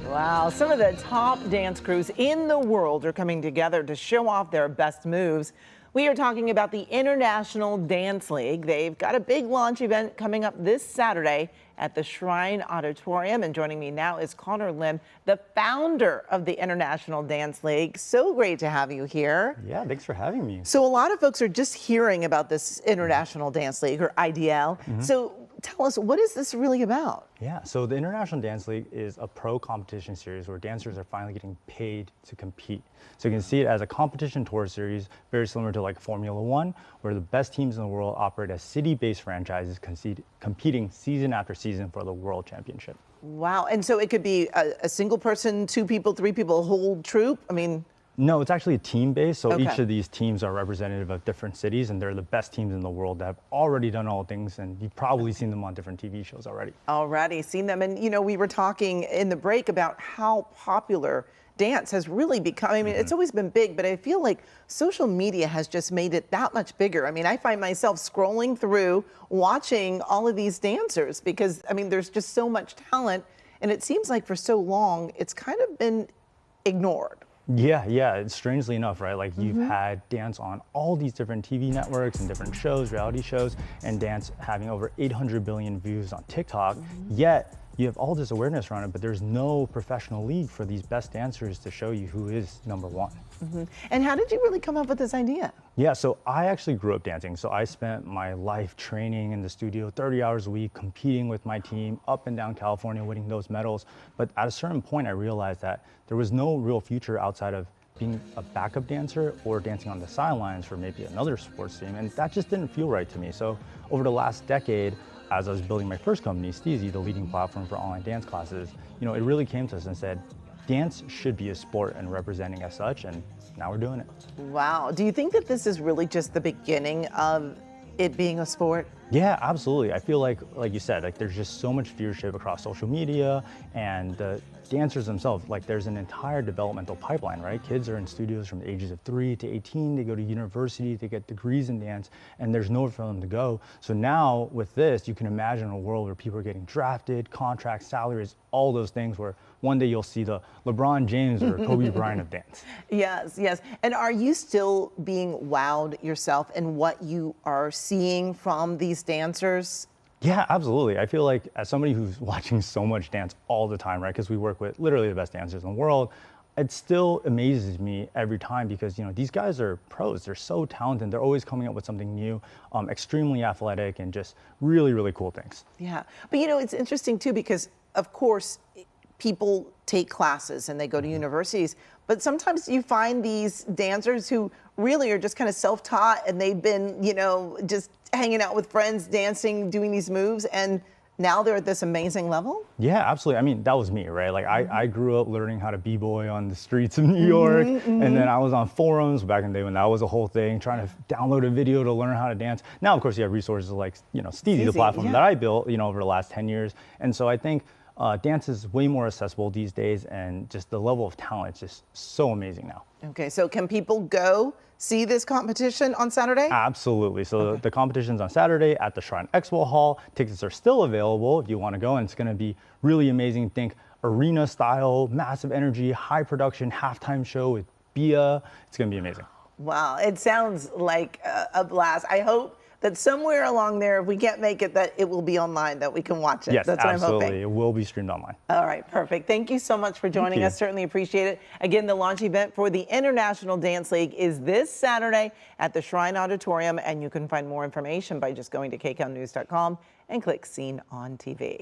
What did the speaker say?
Wow, some of the top dance crews in the world are coming together to show off their best moves. We are talking about the International Dance League. They've got a big launch event coming up this Saturday at the Shrine Auditorium. And joining me now is Connor Lim, the founder of the International Dance League. So great to have you here. Yeah, thanks for having me. So a lot of folks are just hearing about this International Dance League, or IDL. So tell us, what is this really about? Yeah, so the International Dance League is a pro competition series where dancers are finally getting paid to compete. So you can see it as a competition tour series, very similar to like Formula One, where the best teams in the world operate as city-based franchises competing season after season for the World Championship. Wow, and so it could be a single person, 2 people, 3 people, a whole troop? I mean... No, it's actually team-based, so Okay. each of these teams are representative of different cities, and they're the best teams in the world that have already done all things, and you've probably seen them on different TV shows already. Already seen them, and you know, we were talking in the break about how popular dance has really become. I mean, it's always been big, but I feel like social media has just made it that much bigger. I mean, I find myself scrolling through, watching all of these dancers because, I mean, there's just so much talent, and it seems like for so long, it's kind of been ignored. Yeah, it's strangely enough, right? Like you've had dance on all these different TV networks and different shows, reality shows, and dance having over 800 billion views on TikTok, yet you have all this awareness around it, but there's no professional league for these best dancers to show you who is #1. And how did you really come up with this idea? Yeah, so I actually grew up dancing. So I spent my life training in the studio, 30 hours a week, competing with my team up and down California, winning those medals. But at a certain point, I realized that there was no real future outside of being a backup dancer or dancing on the sidelines for maybe another sports team. And that just didn't feel right to me. So over the last decade, as I was building my first company, Steezy, the leading platform for online dance classes, you know, it really came to us and said, dance should be a sport and representing as such, and now we're doing it. Wow. Do you think that this is really just the beginning of it being a sport? Yeah, absolutely. I feel like you said, like there's just so much viewership across social media, and the dancers themselves, like there's an entire developmental pipeline, right? Kids are in studios from the ages of 3 to 18, they go to university, they get degrees in dance, and there's nowhere for them to go. So now with this, you can imagine a world where people are getting drafted, contracts, salaries, all those things where one day you'll see the LeBron James or Kobe Bryant of dance. Yes. And are you still being wowed yourself in what you are seeing from these dancers? Yeah, absolutely. I feel like as somebody who's watching so much dance all the time, right? Because we work with literally the best dancers in the world. It still amazes me every time because, you know, these guys are pros. They're so talented. They're always coming up with something new, extremely athletic, and just really, really cool things. Yeah. But, you know, it's interesting, too, because, of course, people take classes and they go to universities, but sometimes you find these dancers who really are just kind of self-taught and they've been, you know, just hanging out with friends, dancing, doing these moves, and now they're at this amazing level? Yeah, absolutely. I mean, that was me, right? Like I grew up learning how to b-boy on the streets of New York, and then I was on forums back in the day when that was a whole thing, trying to download a video to learn how to dance. Now, of course, you have resources like, you know, Steezy, the platform that I built, you know, over the last 10 years. And so I think dance is way more accessible these days, and just the level of talent is just so amazing now. Okay, so can people go see this competition on Saturday? Absolutely. So the competition's on Saturday at the Shrine Expo Hall. Tickets are still available if you want to go, and it's going to be really amazing. Think arena style, massive energy, high production, halftime show with Bia. It's going to be amazing. Wow, it sounds like a blast. I hope that somewhere along there, if we can't make it, that it will be online, that we can watch it. Yes, that's absolutely. What I'm hoping. It will be streamed online. All right, perfect. Thank you so much for joining us. Certainly appreciate it. Again, the launch event for the International Dance League is this Saturday at the Shrine Auditorium, and you can find more information by just going to kcalnews.com and click Seen on TV.